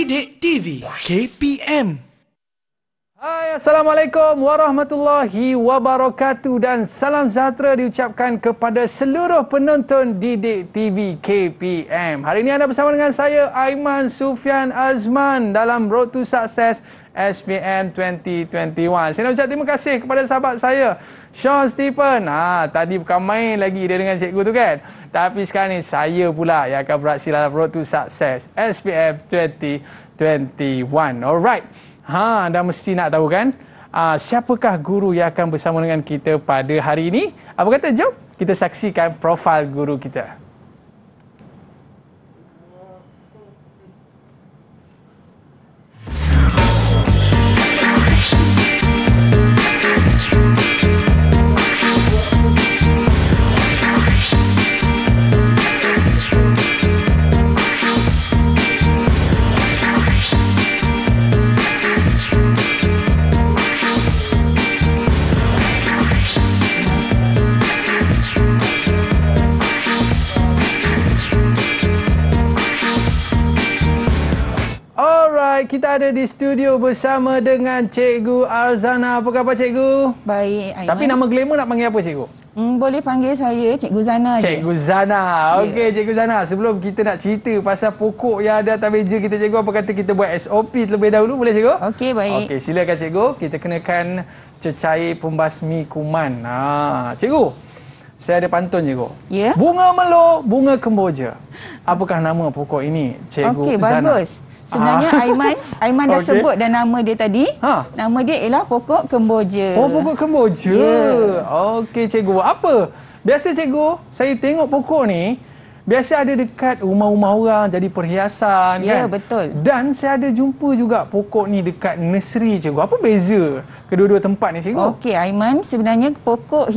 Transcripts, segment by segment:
Didik TV KPM. Hai, Assalamualaikum warahmatullahi wabarakatuh dan salam sejahtera diucapkan kepada seluruh penonton Didik TV KPM. Hari ini anda bersama dengan saya Aiman Sufian Azman dalam Road to Success SPM 2021. Saya nak ucap terima kasih kepada sahabat saya Sean Stephen. Tadi bukan main lagi dia dengan cikgu tu kan. Tapi sekarang ni saya pula yang akan beraksi dalam Road to Success SPM 2021. Alright. Anda mesti nak tahu kan, siapakah guru yang akan bersama dengan kita pada hari ini? Apa kata, jom kita saksikan profil guru kita. Kita ada di studio bersama dengan Cikgu Arzana. Apa khabar Cikgu? Baik, Aiman. Tapi nama glamour nak panggil apa Cikgu? Boleh panggil saya Cikgu Zana je. Cikgu Zana. Okey, Cikgu Zana. Sebelum kita nak cerita pasal pokok yang ada atas meja kita Cikgu, apa kata kita buat SOP terlebih dahulu, boleh Cikgu? Okey, baik. Okey, silakan Cikgu. Kita kenakan cecair pembasmi kuman. Cikgu, saya ada pantun Cikgu. Ya? Bunga melo, bunga kemboja. Apakah nama pokok ini Cikgu Okey, Zana? bagus. Sebenarnya Aiman dah sebut dah nama dia tadi. Nama dia ialah pokok kemboja. Oh, pokok kemboja. Ya. Okey Cikgu. Apa? Biasa Cikgu, saya tengok pokok ni biasa ada dekat rumah-rumah orang jadi perhiasan kan? Ya, betul. Dan saya ada jumpa juga pokok ni dekat nursery Cikgu. Apa beza kedua-dua tempat ni Cikgu? Okey Aiman, sebenarnya pokok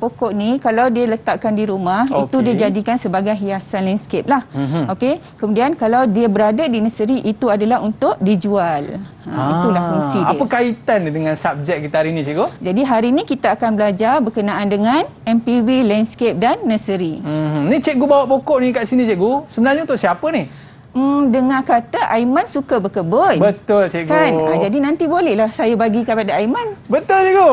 pokok ni kalau dia letakkan di rumah, itu dia jadikan sebagai hiasan landscape lah. Okey. Kemudian kalau dia berada di nursery, itu adalah untuk dijual. Itulah fungsi dia. Apa kaitan dia dengan subjek kita hari ni Cikgu? Jadi hari ni kita akan belajar berkenaan dengan MPV landscape dan nursery. Ni Cikgu bawa pokok ni kat sini Cikgu. Sebenarnya untuk siapa ni? Dengar kata Aiman suka berkebun. Betul Cikgu. Kan? Jadi nanti bolehlah saya bagi kepada Aiman. Betul Cikgu.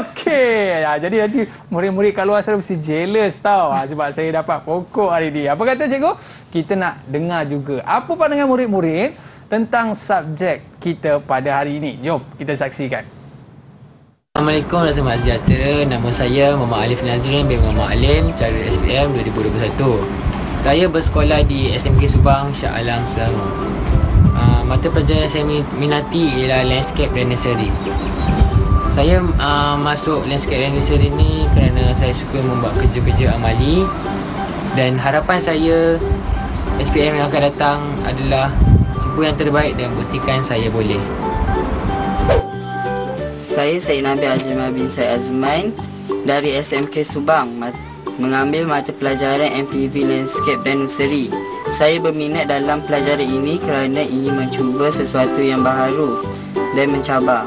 Okey. Jadi nanti murid-murid kat luar sana mesti jealous tau. Sebab saya dapat pokok hari ni. Apa kata Cikgu? Kita nak dengar juga apa pandangan murid-murid tentang subjek kita pada hari ini. Jom kita saksikan. Assalamualaikum dan selamat sejahtera. Nama saya Muhammad Alif Nazrin bin Muhammad Alim, Calon SPM 2021. Saya bersekolah di SMK Subang, Shah Alam, Selangor. Mata pelajaran yang saya minati ialah landscape dan nursery. Saya masuk landscape dan nursery ni kerana saya suka membuat kerja-kerja amali, dan harapan saya SPM yang akan datang adalah cuba yang terbaik dan buktikan saya boleh. Saya Syed Nabil Azman bin Syed Azman dari SMK Subang, mengambil mata pelajaran MPV Landscape dan Nursery. Saya berminat dalam pelajaran ini kerana ingin mencuba sesuatu yang baharu dan mencabar.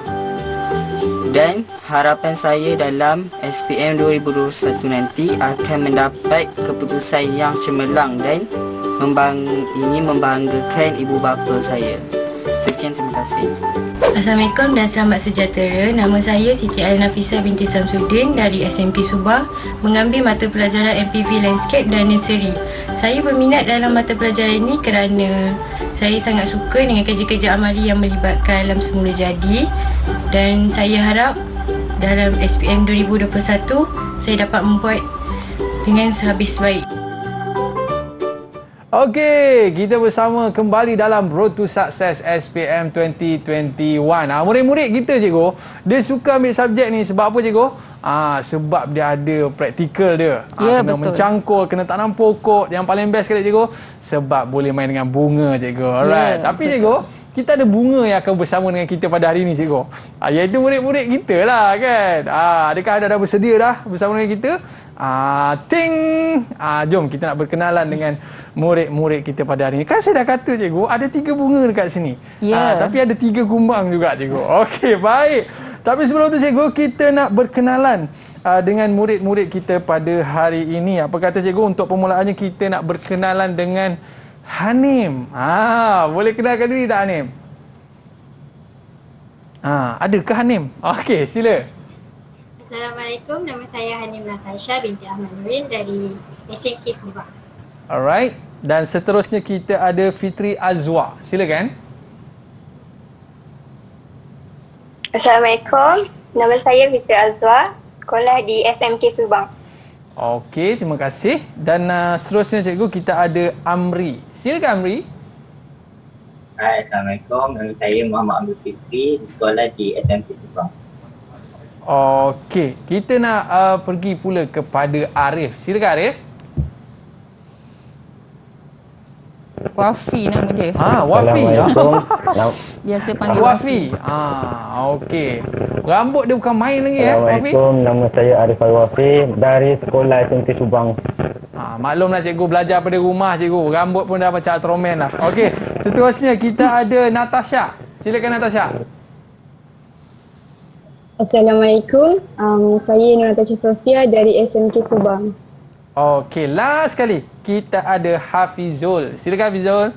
Dan harapan saya dalam SPM 2021 nanti akan mendapat keputusan yang cemerlang dan ingin membanggakan ibu bapa saya. Sekian, terima kasih. Assalamualaikum dan selamat sejahtera. Nama saya Siti Al-Nafisah binti Samsudin dari SMK Subang, mengambil mata pelajaran MPV Landscape dan Nursery. Saya berminat dalam mata pelajaran ini kerana saya sangat suka dengan kerja-kerja amali yang melibatkan alam semula jadi, dan saya harap dalam SPM 2021 saya dapat membuat dengan sehabis baik. Okey, kita bersama kembali dalam Road to Success SPM 2021. Murid-murid kita Cikgu, dia suka ambil subjek ni sebab apa Cikgu? Sebab dia ada praktikal dia. Ya, kena betul. mencangkul, kena tanam pokok. Yang paling best sekali Cikgu, sebab boleh main dengan bunga Cikgu. Alright. Ya, tapi betul. Cikgu, kita ada bunga yang akan bersama dengan kita pada hari ini Cikgu. Iaitu murid-murid kita lah kan. Adakah anda dah bersedia dah bersama dengan kita? Ting. Jom kita nak berkenalan dengan murid-murid kita pada hari ini. Kan saya dah kata Cikgu, ada 3 bunga dekat sini. Tapi ada 3 kumbang juga Cikgu. Okey, baik. Tapi sebelum tu Cikgu, kita nak berkenalan dengan murid-murid kita pada hari ini. Apa kata Cikgu, untuk permulaannya kita nak berkenalan dengan Hanim. Boleh kenalkan diri tak Hanim? Ada ke Hanim? Okey, sila. Assalamualaikum, nama saya Hanim Natasha binti Ahmad Nurin dari SMK Subang. Alright, dan seterusnya kita ada Fitri Azwa. Silakan. Assalamualaikum, nama saya Fitri Azwa, sekolah di SMK Subang. Okey, terima kasih. Dan seterusnya cikgu kita ada Amri. Silakan Amri. Hai, Assalamualaikum. Nama saya Muhammad Abdul Fikri, sekolah di SMK Subang. Okey, kita nak pergi pula kepada Arif. Silakan Arif. Wafi nama dia. Wafi. Biasa panggil Wafi. Okey. Rambut dia bukan main lagi Wafi. Assalamualaikum, nama saya Arif Al-Wafi dari sekolah SMK Subang. Maklumlah cikgu belajar pada rumah cikgu. Rambut pun dah macam Ultraman lah. Okey, seterusnya kita ada Natasha. Silakan Natasha. Assalamualaikum, saya Nur Natasha Sofia dari SMK Subang. Okey, last sekali kita ada Hafizul. Silakan Hafizul.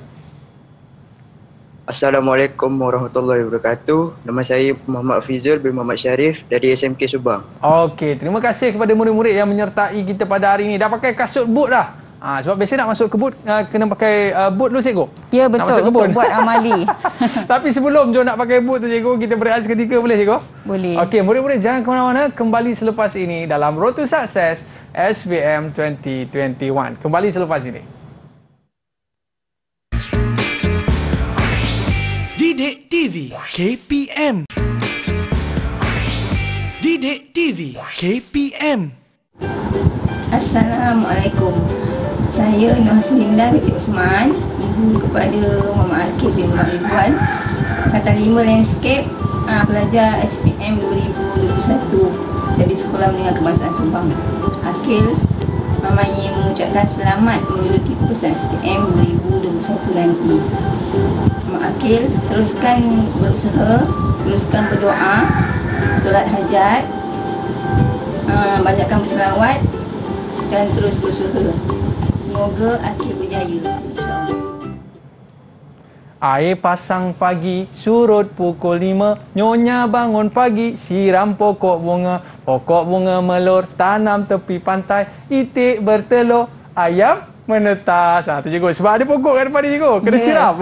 Assalamualaikum warahmatullahi wabarakatuh. Nama saya Muhammad Fizul bin Muhammad Syarif dari SMK Subang. Okey, terima kasih kepada murid-murid yang menyertai kita pada hari ini. Dah pakai kasut boot dah? Sebab biasa nak masuk ke boot kena pakai boot dulu cikgu. Ya betul, untuk buat amali. Tapi sebelum jom nak pakai boot tu cikgu, kita berehat seketika boleh cikgu? Boleh. Okey, murid-murid jangan ke mana-mana. Kembali selepas ini dalam Road to Success SBM 2021. Kembali selepas ini. Didik TV KPM. Didik TV KPM. Assalamualaikum. Saya Nur Haslinda binti Usman, ibu kepada Muhammad Akif bin Muhammad Ridwan, Angkatan 5 Landscape, pelajar SPM 2021 dari Sekolah Menengah Kebangsaan Subang. Akil mamanya mengucapkan selamat menduduki keputusan SPM 2021 nanti. Mak Akil teruskan berusaha, teruskan berdoa, solat hajat, banyakkan berselawat dan terus berusaha. Semoga Akil berjaya, insya-Allah. Air pasang pagi, surut pukul 5, nyonya bangun pagi, siram pokok bunga melur, tanam tepi pantai, itik bertelur, ayam menetas. Tu cikgu, sebab ada pokok kat depan ni cikgu, kena siram.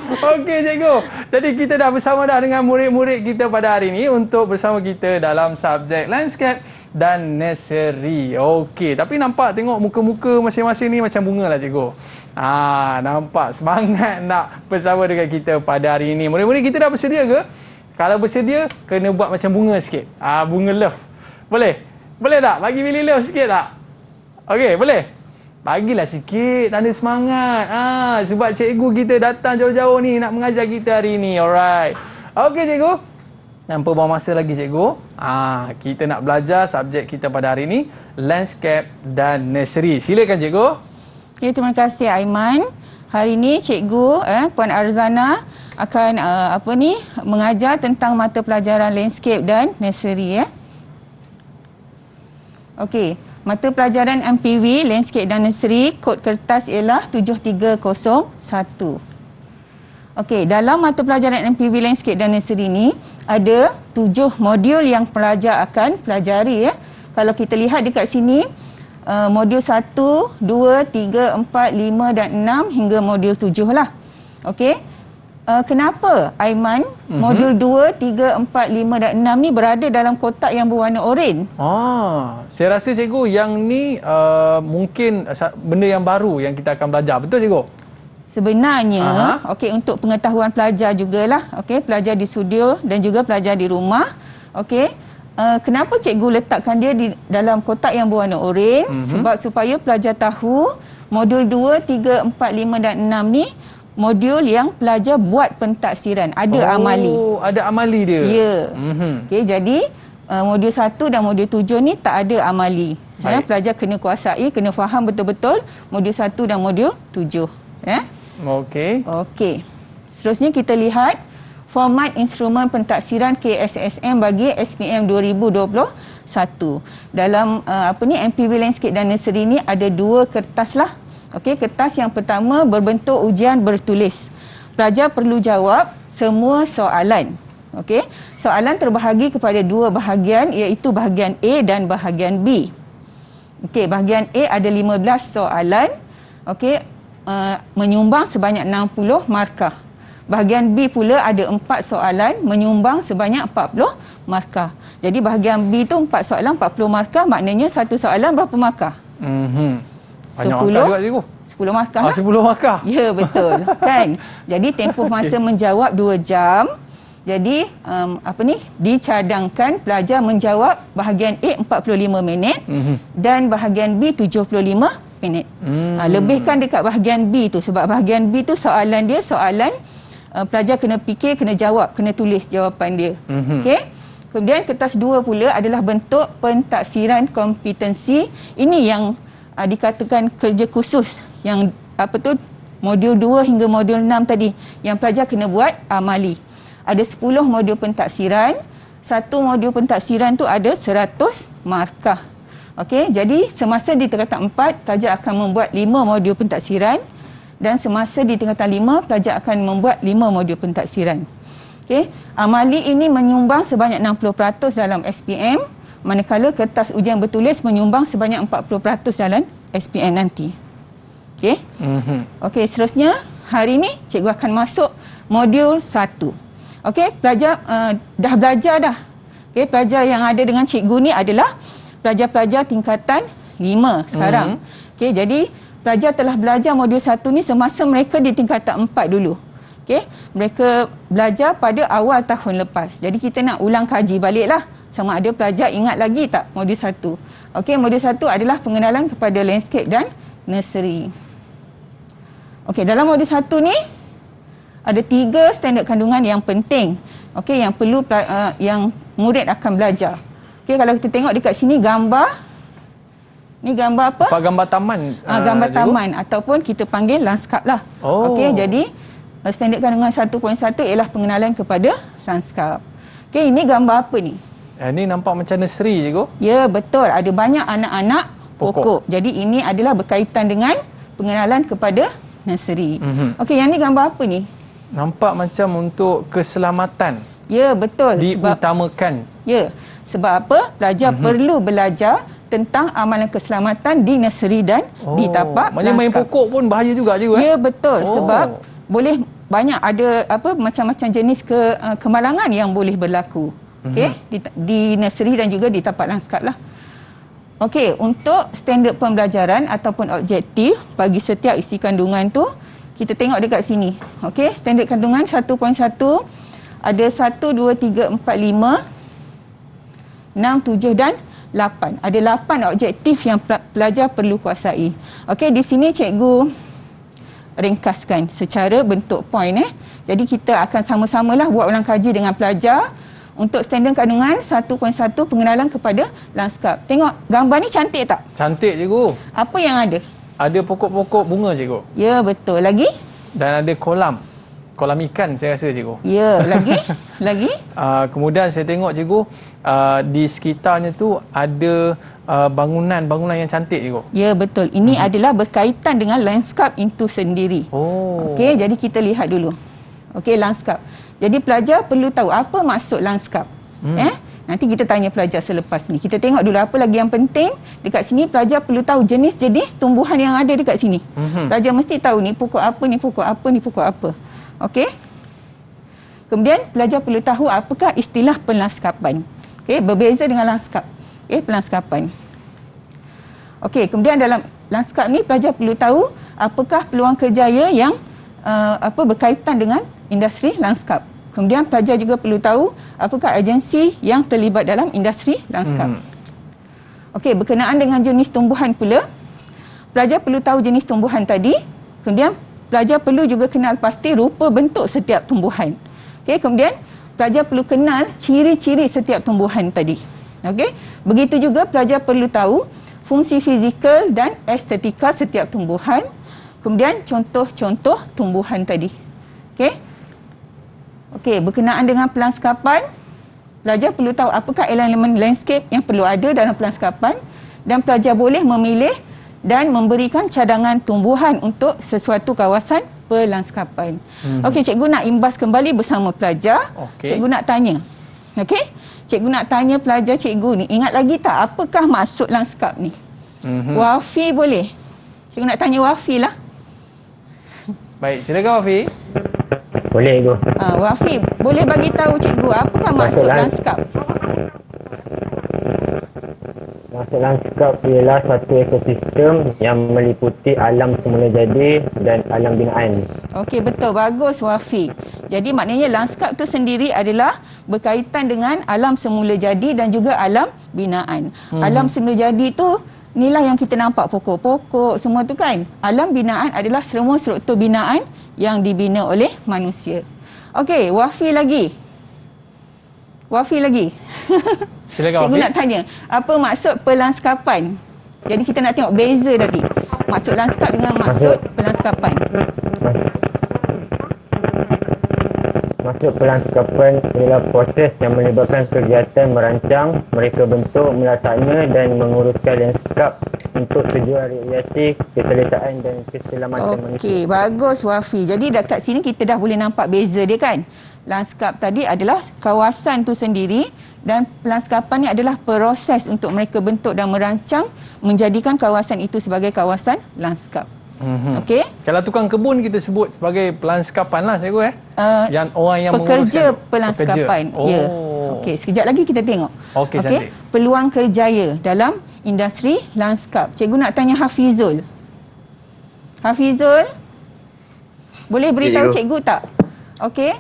Okey cikgu, jadi kita dah bersama dah dengan murid-murid kita pada hari ini untuk bersama kita dalam subjek landscape dan nursery. Okey, tapi nampak tengok muka-muka masing-masing ni macam bunga lah cikgu. Nampak semangat nak bersama dengan kita pada hari ini. Murid-murid kita dah bersedia ke? Kalau bersedia, kena buat macam bunga sikit. Bunga love. Boleh? Boleh tak? Bagi pilih love sikit tak? Okey, boleh? Bagilah sikit, tanda semangat. Sebab cikgu kita datang jauh-jauh ni nak mengajar kita hari ini. Alright. Okey cikgu. Tanpa buang masa lagi cikgu. Kita nak belajar subjek kita pada hari ini, landscape dan nursery. Silakan cikgu. Ya, terima kasih Aiman. Hari ini cikgu Puan Arzana akan mengajar tentang mata pelajaran landscape dan nursery Okey. Mata pelajaran MPV, Landscape dan Nursery, kod kertas ialah 7301. Okey, dalam mata pelajaran MPV, Landscape dan Nursery ni ada 7 modul yang pelajar akan pelajari Kalau kita lihat dekat sini, modul 1, 2, 3, 4, 5 dan 6 hingga modul 7 lah. Okey. Kenapa Aiman modul 2, 3, 4, 5 dan 6 ni berada dalam kotak yang berwarna oranye? Saya rasa cikgu yang ni mungkin benda yang baru yang kita akan belajar. Betul cikgu? Sebenarnya okey, untuk pengetahuan pelajar jugalah, okey, pelajar di studio dan juga pelajar di rumah. Okey. Kenapa cikgu letakkan dia di dalam kotak yang berwarna oranye? Sebab supaya pelajar tahu modul 2, 3, 4, 5 dan 6 ni modul yang pelajar buat pentaksiran. Ada amali. Ada amali dia? Ya. Okey, jadi modul 1 dan modul 7 ni tak ada amali. Pelajar kena kuasai, kena faham betul-betul modul 1 dan modul 7. Okey. Okey. Seterusnya kita lihat format instrumen pentaksiran KSSM bagi SPM 2021. Dalam MPV Landscape dan Nursery ni ada 2 kertas lah. Okey, kertas yang pertama berbentuk ujian bertulis. Pelajar perlu jawab semua soalan. Okey, soalan terbahagi kepada dua bahagian iaitu bahagian A dan bahagian B. Okey, bahagian A ada 15 soalan. Okey, menyumbang sebanyak 60 markah. Bahagian B pula ada 4 soalan menyumbang sebanyak 40 markah. Jadi bahagian B tu 4 soalan 40 markah, maknanya satu soalan berapa markah? Banyak markah juga cikgu. 10 markah. 10 markah. Ya, betul. Kan? Jadi tempoh masa menjawab 2 jam. Jadi dicadangkan pelajar menjawab bahagian A 45 minit dan bahagian B 75 minit. Lebihkan dekat bahagian B tu sebab bahagian B tu soalan dia pelajar kena fikir, kena jawab, kena tulis jawapan dia. Okey. Kemudian kertas 2 pula adalah bentuk pentaksiran kompetensi. Ini yang dikatakan kerja khusus yang modul 2 hingga modul 6 tadi yang pelajar kena buat amali. Ada 10 modul pentaksiran. Satu modul pentaksiran tu ada 100 markah. Okey, jadi semasa di tingkatan 4 pelajar akan membuat 5 modul pentaksiran dan semasa di tingkatan 5 pelajar akan membuat 5 modul pentaksiran. Okey, amali ini menyumbang sebanyak 60% dalam SPM, manakala kertas ujian bertulis menyumbang sebanyak 40% dalam SPM nanti. Okey. Okey, seterusnya hari ini cikgu akan masuk modul 1. Okey, pelajar dah belajar dah. Okey, pelajar yang ada dengan cikgu ni adalah pelajar-pelajar tingkatan 5 sekarang. Okey, jadi pelajar telah belajar modul 1 ni semasa mereka di tingkatan 4 dulu. Okey, mereka belajar pada awal tahun lepas. Jadi kita nak ulang kaji baliklah sama ada pelajar ingat lagi tak modul 1. Okey, modul 1 adalah pengenalan kepada landscape dan nursery. Okey, dalam modul 1 ni ada 3 standard kandungan yang penting. Okey, yang perlu yang murid akan belajar. Okey, kalau kita tengok dekat sini gambar. Ni gambar apa? Gambar taman. Gambar taman ataupun kita panggil lanskap lah. Okey, jadi standard kandungan 1.1 ialah pengenalan kepada lanskap. Okey, ini gambar apa ni? Ini nampak macam nursery cikgu. Ya, betul. Ada banyak anak-anak pokok. Jadi ini adalah berkaitan dengan pengenalan kepada nursery. Okey, yang ni gambar apa ni? Nampak macam untuk keselamatan. Ya, betul. Diutamakan. Ya, sebab apa? Pelajar perlu belajar tentang amalan keselamatan di nursery dan di tapak lanskap. Main pokok pun bahaya juga cikgu. Ya, betul. Sebab boleh banyak ada macam-macam jenis kemalangan yang boleh berlaku. Okey, di nursery dan juga di tapak lanskap lah. Okey, untuk standard pembelajaran ataupun objektif bagi setiap isi kandungan tu kita tengok dekat sini. Okey, standard kandungan 1.1 ada 1, 2, 3, 4, 5, 6, 7 dan 8. Ada 8 objektif yang pelajar perlu kuasai. Okey, di sini cikgu ringkaskan secara bentuk point. Jadi kita akan sama-samalah buat ulang kaji dengan pelajar untuk standard kandungan 1.1 pengenalan kepada lanskap. Tengok gambar ni cantik tak? Cantik cikgu. Apa yang ada? Ada pokok-pokok bunga cikgu. Ya, betul. Lagi? Dan ada kolam ikan saya rasa cikgu. Ya, lagi? Lagi? Kemudian saya tengok cikgu di sekitarnya tu ada bangunan yang cantik cikgu. Ya, betul. Ini adalah berkaitan dengan lanskap itu sendiri. Okey, jadi kita lihat dulu. Okey, lanskap. Jadi pelajar perlu tahu apa maksud lanskap. Nanti kita tanya pelajar selepas ni. Kita tengok dulu apa lagi yang penting. Dekat sini pelajar perlu tahu jenis-jenis tumbuhan yang ada dekat sini. Pelajar mesti tahu ni pokok apa, ni pokok apa, ni pokok apa. Okey. Kemudian pelajar perlu tahu apakah istilah pelanskapan. Okey, berbeza dengan lanskap. Okey, pelanskapan. Okey, kemudian dalam lanskap ni pelajar perlu tahu apakah peluang kerjaya yang berkaitan dengan industri lanskap. Kemudian pelajar juga perlu tahu apakah agensi yang terlibat dalam industri lanskap. Okey, berkenaan dengan jenis tumbuhan pula, pelajar perlu tahu jenis tumbuhan tadi. Kemudian pelajar perlu juga kenal pasti rupa bentuk setiap tumbuhan. Okey, kemudian pelajar perlu kenal ciri-ciri setiap tumbuhan tadi. Okey, begitu juga pelajar perlu tahu fungsi fizikal dan estetika setiap tumbuhan. Kemudian contoh-contoh tumbuhan tadi. Okey. Okey, berkenaan dengan pelanskapan, pelajar perlu tahu apakah elemen landscape yang perlu ada dalam pelanskapan dan pelajar boleh memilih dan memberikan cadangan tumbuhan untuk sesuatu kawasan pelanskapan. Okey, cikgu nak imbas kembali bersama pelajar. Cikgu nak tanya. Okey? Cikgu nak tanya pelajar cikgu ni, ingat lagi tak apakah maksud lanskap ni? Wafi boleh? Cikgu nak tanya Wafi lah. Baik, silakan Wafi. Boleh Cikgu. Wafi, boleh bagi tahu cikgu apakah maksud lanskap? Maksud lanskap ialah satu ekosistem yang meliputi alam semula jadi dan alam binaan. Okey, betul. Bagus Wafi. Jadi maknanya lanskap tu sendiri adalah berkaitan dengan alam semula jadi dan juga alam binaan. Alam semula jadi tu inilah yang kita nampak, pokok-pokok semua tu kan. Alam binaan adalah semua struktur binaan yang dibina oleh manusia. Okey, Wafi lagi. Silakan, cikgu nak tanya, apa maksud pelanskapan? Jadi kita nak tengok beza tadi. Maksud lanskap dengan maksud pelanskapan. Maksud pelanskapan ialah proses yang melibatkan kegiatan merancang, mereka bentuk, melaksana dan menguruskan lanskap untuk tujuan rekreasi, keselesaan dan keselamatan manusia. Okey, bagus Wafi. Jadi dekat sini kita dah boleh nampak beza dia kan. Lanskap tadi adalah kawasan tu sendiri dan pelanskapan ni adalah proses untuk mereka bentuk dan merancang menjadikan kawasan itu sebagai kawasan lanskap. Okey. Kalau tukang kebun kita sebut sebagai pelanskapan lah cikgu yang orang yang pekerja pelanskapan. Ya. Okey, sekejap lagi kita tengok. Okey, cantik. Peluang kerjaya dalam industri lanskap. Cikgu nak tanya Hafizul. Hafizul, boleh beritahu cikgu tak? Okey.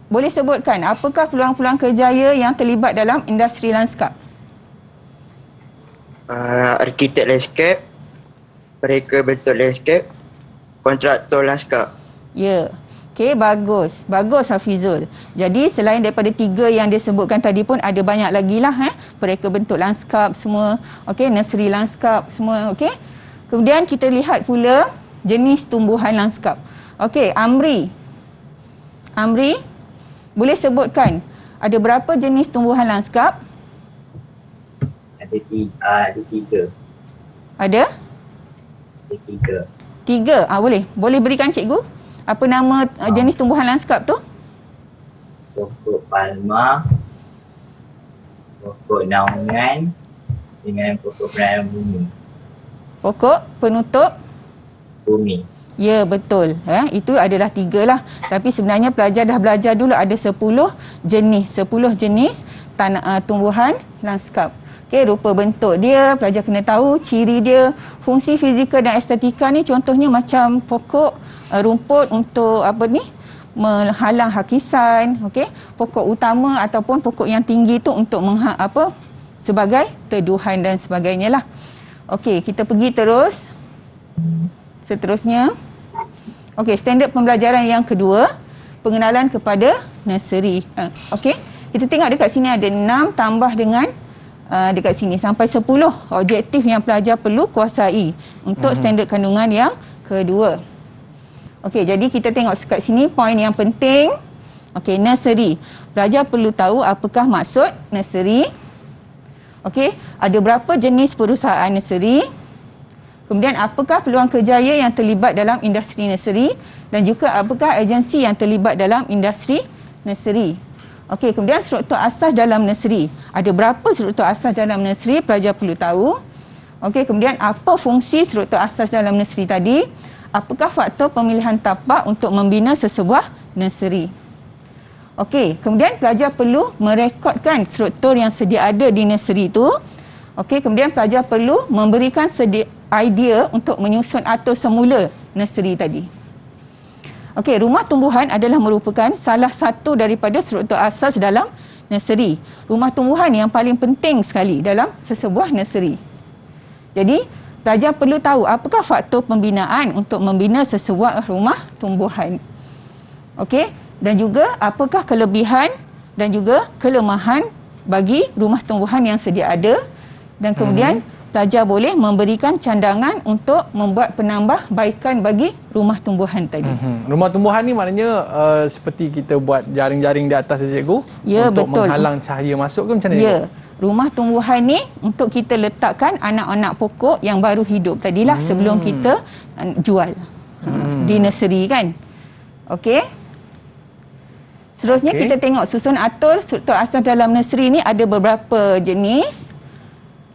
Boleh sebutkan apakah peluang-peluang kerjaya yang terlibat dalam industri lanskap? Arkitek lanskap, mereka bentuk lanskap, kontraktor lanskap. Ya. Okey, bagus. Bagus Hafizul. Jadi selain daripada 3 yang dia sebutkan tadi pun ada banyak lagi lah mereka bentuk lanskap semua. Okey, nursery lanskap semua. Okey. Kemudian kita lihat pula jenis tumbuhan lanskap. Okey, Amri, boleh sebutkan ada berapa jenis tumbuhan lanskap? Ada 3. Ada? Ada 3. Boleh. Boleh berikan cikgu? Apa nama jenis tumbuhan lanskap tu? Pokok palma, pokok naungan dengan pokok penahan bumi. Pokok penutup Bumi. Ya, betul. Itu adalah 3 lah. Tapi sebenarnya pelajar dah belajar dulu ada 10 jenis tumbuhan lanskap. Okey, rupa bentuk dia, pelajar kena tahu ciri dia, fungsi fizikal dan estetika ni contohnya macam pokok rumput untuk menghalang hakisan, okey. Pokok utama ataupun pokok yang tinggi tu untuk sebagai teduhan dan sebagainya lah. Okey, kita pergi terus. Seterusnya. Okey, standard pembelajaran yang kedua, pengenalan kepada nursery. Okey, kita tengok dekat sini ada 6 tambah dengan dekat sini sampai 10 objektif yang pelajar perlu kuasai untuk standard kandungan yang kedua. Okey, jadi kita tengok dekat sini poin yang penting. Okey, nursery. Pelajar perlu tahu apakah maksud nursery. Okey, ada berapa jenis perusahaan nursery? Kemudian apakah peluang kerjaya yang terlibat dalam industri nursery dan juga apakah agensi yang terlibat dalam industri nursery. Okey, kemudian struktur asas dalam nursery. Ada berapa struktur asas dalam nursery? Pelajar perlu tahu. Okey, kemudian apa fungsi struktur asas dalam nursery tadi? Apakah faktor pemilihan tapak untuk membina sesebuah nursery? Okey, kemudian pelajar perlu merekodkan struktur yang sedia ada di nursery itu. Okey, kemudian pelajar perlu memberikan idea untuk menyusun atur semula nursery tadi. Okey, rumah tumbuhan adalah merupakan salah satu daripada struktur asas dalam nursery. Rumah tumbuhan yang paling penting sekali dalam sesebuah nursery. Jadi, pelajar perlu tahu apakah faktor pembinaan untuk membina sesebuah rumah tumbuhan. Okey, dan juga apakah kelebihan dan juga kelemahan bagi rumah tumbuhan yang sedia ada. Dan kemudian pelajar boleh memberikan candangan untuk membuat penambahbaikan bagi rumah tumbuhan tadi. Rumah tumbuhan ni maknanya seperti kita buat jaring-jaring di atas cikgu? Ya, untuk betul. Menghalang cahaya masuk ke macam mana? Ya. Rumah tumbuhan ni untuk kita letakkan anak-anak pokok yang baru hidup tadilah sebelum kita jual. Di nursery kan. Okey. Seterusnya kita tengok susun atur struktur asas dalam nursery ni ada beberapa jenis.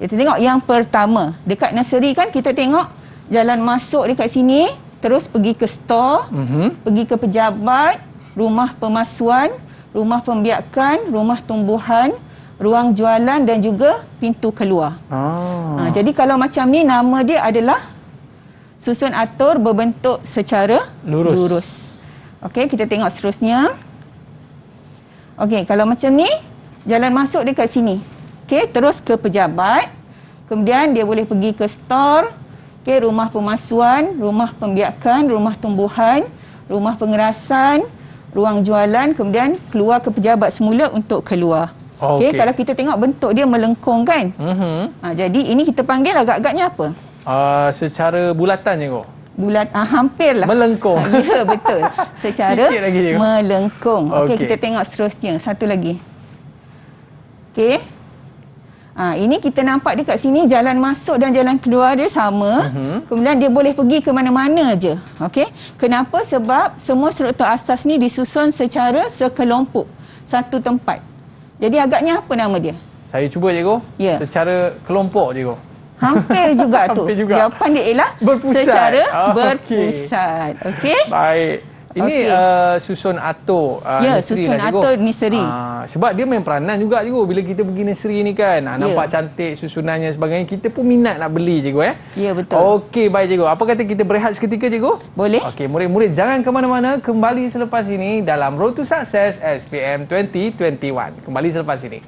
Kita tengok yang pertama, dekat nursery kan kita tengok jalan masuk dekat sini, terus pergi ke store, pergi ke pejabat, rumah pemasuan, rumah pembiakan, rumah tumbuhan, ruang jualan dan juga pintu keluar. Jadi kalau macam ni nama dia adalah susun atur berbentuk secara lurus. Okey, kita tengok seterusnya. Okey, kalau macam ni jalan masuk dekat sini. Okey, terus ke pejabat. Kemudian dia boleh pergi ke store, okey, rumah pemasuan, rumah pembiakan, rumah tumbuhan, rumah pengerasan, ruang jualan, kemudian keluar ke pejabat semula untuk keluar. Okey, kalau kita tengok bentuk dia melengkung kan? Jadi ini kita panggil agak-agaknya apa? Secara bulatan je kok. Hampirlah. Melengkung. Ya, betul. Secara lagi, melengkung. Okey, kita tengok seterusnya. Satu lagi. Okey. Ini kita nampak dekat sini jalan masuk dan jalan keluar dia sama. Kemudian dia boleh pergi ke mana-mana je. Okey. Kenapa? Sebab semua struktur asas ni disusun secara sekelompok. Satu tempat. Jadi agaknya apa nama dia? Saya cuba cikgu. Ya. Secara kelompok cikgu. Hampir juga tu. Hampir juga. Jawapan dia ialah berpusat. Secara berpusat. Okey. Baik. Ini susun atur susun lah, atur nursery. Sebab dia main peranan juga cikgu bila kita pergi nursery ni kan. Nampak cantik susunannya sebagainya. Kita pun minat nak beli cikgu Ya, betul. Okey, baik cikgu. Apa kata kita berehat seketika cikgu? Boleh. Okey, murid-murid jangan ke mana-mana. Kembali selepas ini dalam Road to Success SPM 2021. Kembali selepas ini.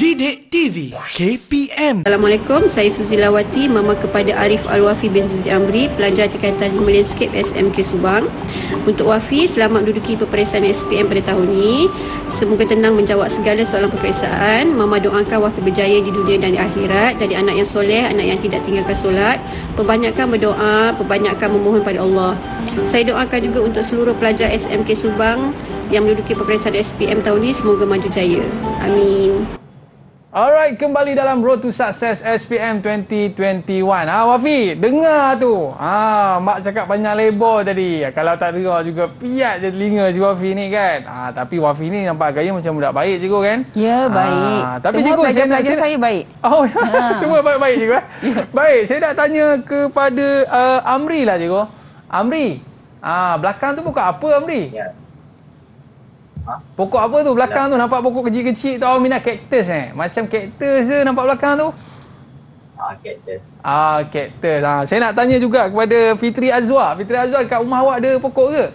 Didik TV KPM. Assalamualaikum, saya Suzilawati, mama kepada Arif Al-Wafi bin Zazi Amri, pelajar tingkatan 5 Landscape SMK Subang. Untuk Wafi, selamat menduduki peperiksaan SPM pada tahun ini. Semoga tenang menjawab segala soalan peperiksaan. Mama doakan Wafi berjaya di dunia dan di akhirat, jadi anak yang soleh, anak yang tidak tinggalkan solat, perbanyakkan berdoa, perbanyakkan memohon pada Allah. Saya doakan juga untuk seluruh pelajar SMK Subang yang menduduki peperiksaan SPM tahun ini, semoga maju jaya. Amin. Alright, kembali dalam Road to Success SPM 2021. Wafi, dengar tu. Mak cakap banyak lebar tadi. Kalau tak dengar juga piat je telinga si Wafi ni kan. Tapi Wafi ni nampak gaya macam budak baik cikgu kan? Ya, baik. Tapi semua cikgu, pelajar-pelajar saya baik. Oh, semua baik-baik cikgu. Baik, saya nak tanya kepada Amri lah cikgu. Amri, belakang tu pokok apa Amri? Ya. Pokok apa tu belakang tu? Nampak pokok kecil-kecil tu. Minat kaktus macam kaktus je nampak belakang tu. Kaktus. Kaktus. Saya nak tanya juga kepada Fitri Azwar. Fitri Azwar, kat rumah awak ada pokok ke?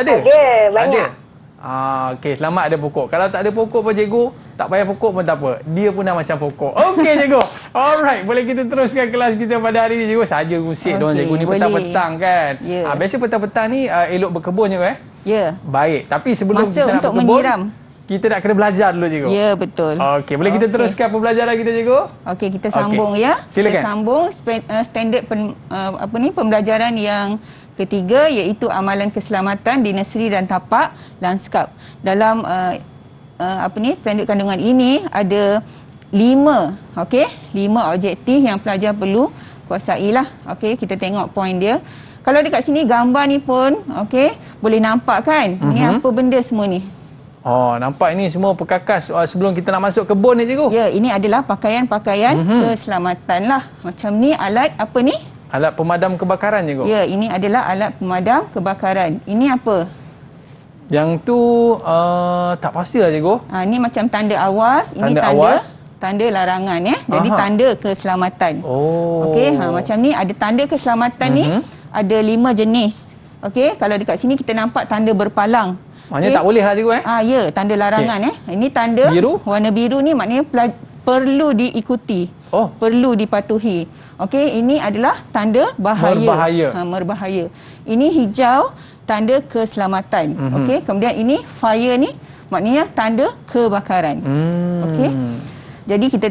Ada? Ada, banyak. Okey, selamat ada pokok. Kalau tak ada pokok pun cikgu, tak payah pokok pun tak apa. Dia pun dah macam pokok. Okey cikgu. Alright, boleh kita teruskan kelas kita pada hari ni cikgu. Saja musik doang cikgu ni petang-petang kan. Biasa petang-petang ni elok berkebun cikgu Ya. Baik, tapi sebelum masa kita nak untuk berkebun, menyiram, kita nak kena belajar dulu cikgu. Ya, betul. Okey, boleh kita teruskan pembelajaran kita cikgu? Okey, kita sambung ya. Silakan. Kita sambung standard pembelajaran yang ketiga, iaitu amalan keselamatan di nursery dan tapak lanskap. Dalam standard kandungan ini ada 5 objektif yang pelajar perlu kuasailah. Okey, kita tengok poin dia. Kalau dekat sini gambar ni pun boleh nampak kan? Ini apa benda semua ni? Nampak ini semua perkakas sebelum kita nak masuk kebun ni cikgu. Ya, ini adalah pakaian-pakaian keselamatan lah. Macam ni alat apa ni? Alat pemadam kebakaran cikgu. Ya, ini adalah alat pemadam kebakaran. Ini apa? Yang tu tak pastilah cikgu. Ini macam tanda awas, ini tanda larangan Jadi tanda keselamatan. Okey, macam ni ada tanda keselamatan ni ada 5 jenis. Okey, kalau dekat sini kita nampak tanda berpalang. Maknanya tak boleh lah cikgu ya, tanda larangan Ini tanda biru. Warna biru ni maknanya perlu diikuti. Perlu dipatuhi. Okey, ini adalah tanda bahaya. Berbahaya. Ini hijau, tanda keselamatan. Okey, kemudian ini fire ni maknanya tanda kebakaran. Okey. Jadi kita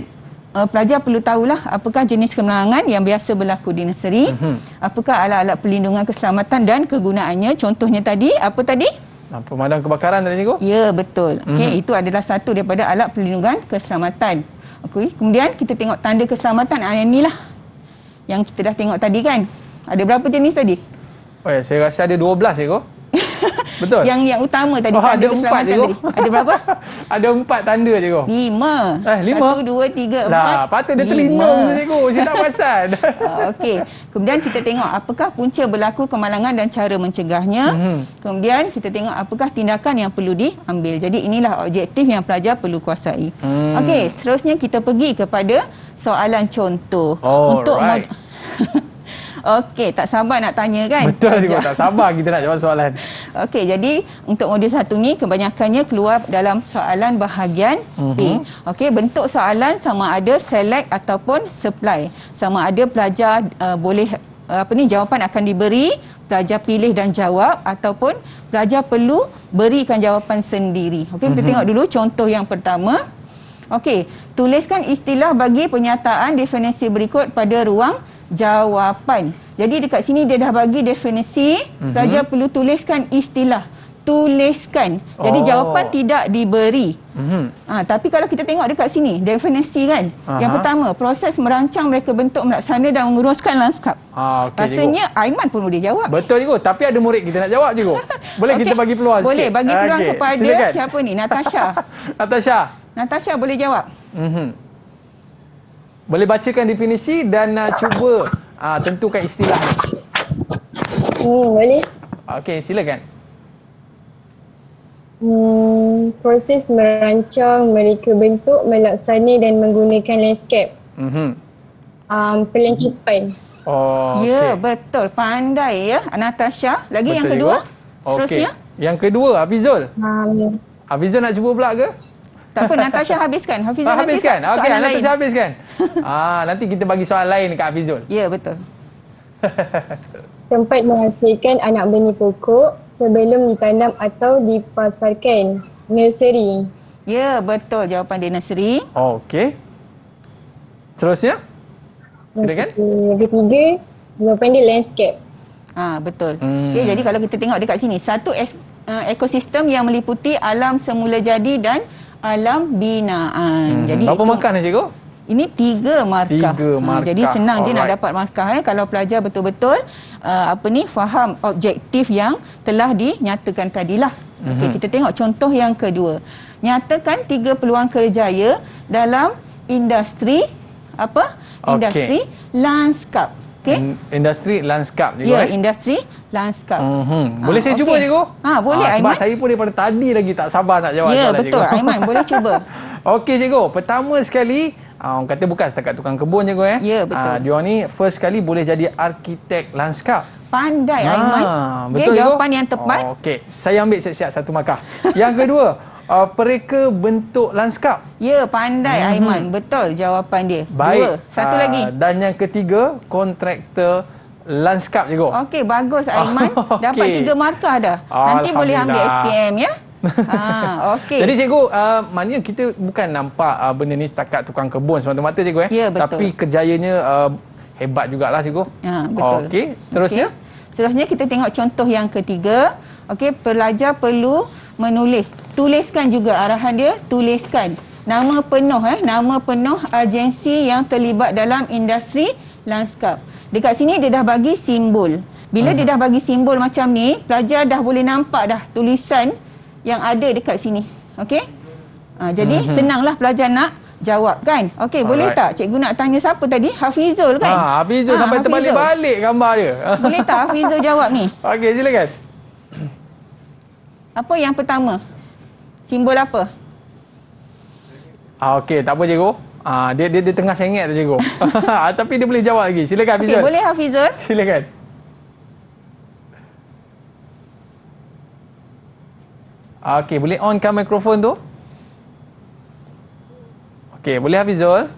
pelajar perlu tahulah apakah jenis kemenangan yang biasa berlaku di nursery, apakah alat-alat perlindungan keselamatan dan kegunaannya. Contohnya tadi, apa tadi? Pemadam kebakaran tadi cikgu? Ya, betul. Okey, itu adalah satu daripada alat perlindungan keselamatan. Okey, kemudian kita tengok tanda keselamatan. Inilah yang kita dah tengok tadi kan. Ada berapa jenis tadi? Oh ya, saya rasa ada 12 cikgu. Betul? Yang utama tadi, tanda ada 4 keselamatan cikgu. tadi. Ada berapa? Ada 4 tanda cikgu. 5. 5? 1, 2, 3, 4. Lah, patut dia terlindung tu cikgu. Saya tak perasan. Okey. Kemudian kita tengok apakah punca berlaku kemalangan dan cara mencegahnya. Kemudian kita tengok apakah tindakan yang perlu diambil. Jadi inilah objektif yang pelajar perlu kuasai. Okey, seterusnya kita pergi kepada soalan contoh. Untuk Okey, tak sabar nak tanya kan? Betul cikgu, tak sabar kita nak jawab soalan. Okey, jadi untuk modul 1 ni kebanyakannya keluar dalam soalan bahagian B. Okey, bentuk soalan sama ada select ataupun supply. Sama ada pelajar boleh jawapan akan diberi, pelajar pilih dan jawab, ataupun pelajar perlu berikan jawapan sendiri. Okey, kita tengok dulu contoh yang pertama. Okey, tuliskan istilah bagi pernyataan definisi berikut pada ruang jawapan. Jadi dekat sini dia dah bagi definisi, pelajar perlu tuliskan istilah. Tuliskan. Jadi jawapan tidak diberi. Tapi kalau kita tengok dekat sini, definisi kan. Yang pertama, proses merancang, mereka bentuk, melaksana dan menguruskan lanskap. Rasanya cikgu Aiman pun boleh jawab. Betul cikgu, tapi ada murid kita nak jawab cikgu. Boleh kita bagi peluang sikit? Boleh, bagi peluang kepada silakan. Siapa ni? Natasha. Natasha boleh jawab. Boleh bacakan definisi dan cuba tentukan istilah. Boleh. Okey, silakan. Proses merancang, mereka bentuk, melaksana dan menggunakan landscape. Pelengkisan. Ya, betul. Pandai ya, Natasha. Lagi betul yang kedua? Seterusnya? Yang kedua, Hafizul. Hafizul nak cuba pula ke? Tak apa, Natasha habiskan. Hafizul habiskan. Okey, Natasha habiskan. Nanti kita bagi soalan lain dekat Hafizul. Ya, betul. Tempat menghasilkan anak benih pokok sebelum ditanam atau dipasarkan. Nursery. Ya, betul. Jawapan dia nursery. Okey. Seterusnya? Silakan. Yang ketiga, jawapan dia landscape. Betul. Okey, jadi kalau kita tengok dekat sini, satu ekosistem yang meliputi alam semula jadi dan alam binaan. Jadi berapa markah ni cikgu? Ini 3 markah. 3 markah. Jadi senang je nak dapat markah kalau pelajar betul-betul faham objektif yang telah dinyatakan tadilah. Okey, kita tengok contoh yang kedua. Nyatakan 3 peluang kerjaya dalam industri industri lanskap. Okey. Industri lanskap cikgu. Ya, industri lanskap. Boleh saya cuba cikgu? Boleh Aiman. Sebab saya pun daripada tadi lagi tak sabar nak jawab soalan cikgu. Ya, betul Aiman, boleh cuba. Okey cikgu, pertama sekali orang kata bukan setakat tukang kebun cikgu Ya, betul. Dia ni first sekali boleh jadi arkitek lanskap. Pandai Aiman. Betul jawapan yang tepat. Okey, saya ambil siap-siap 1 markah. Yang kedua, pereka bentuk lanskap. Ya, pandai Aiman. Betul jawapan dia. Baik. 2. Satu lagi. Dan yang ketiga, kontraktor lanskap cikgu. Okey, bagus Aiman. Dapat 3 markah dah. Nanti boleh ambil SPM ya. Okey. Jadi cikgu, maknanya kita bukan nampak benda ni setakat tukang kebun semata-mata cikgu Ya, betul. Tapi kerjayanya hebat jugalah cikgu. Betul. Okey, seterusnya. Seterusnya kita tengok contoh yang ketiga. Okey, pelajar perlu menulis. Tuliskan juga arahan dia, tuliskan nama penuh agensi yang terlibat dalam industri lanskap. Dekat sini dia dah bagi simbol. Bila dia dah bagi simbol macam ni, pelajar dah boleh nampak dah tulisan yang ada dekat sini. Okey? Jadi senanglah pelajar nak jawab kan. Okey, boleh tak cikgu nak tanya siapa tadi? Hafizul kan? Hafizul sampai terbalik-balik gambar dia. Boleh tak Hafizul jawab ni? Okey, silakan. Apa yang pertama? Simbol apa? Okey, tak apa cikgu. Dia tengah sengit tu cikgu. Tapi dia boleh jawab lagi. Silakan Hafizul. Okey, boleh Hafizul? Silakan. Okey, boleh onkan mikrofon tu? Okey, boleh Hafizul?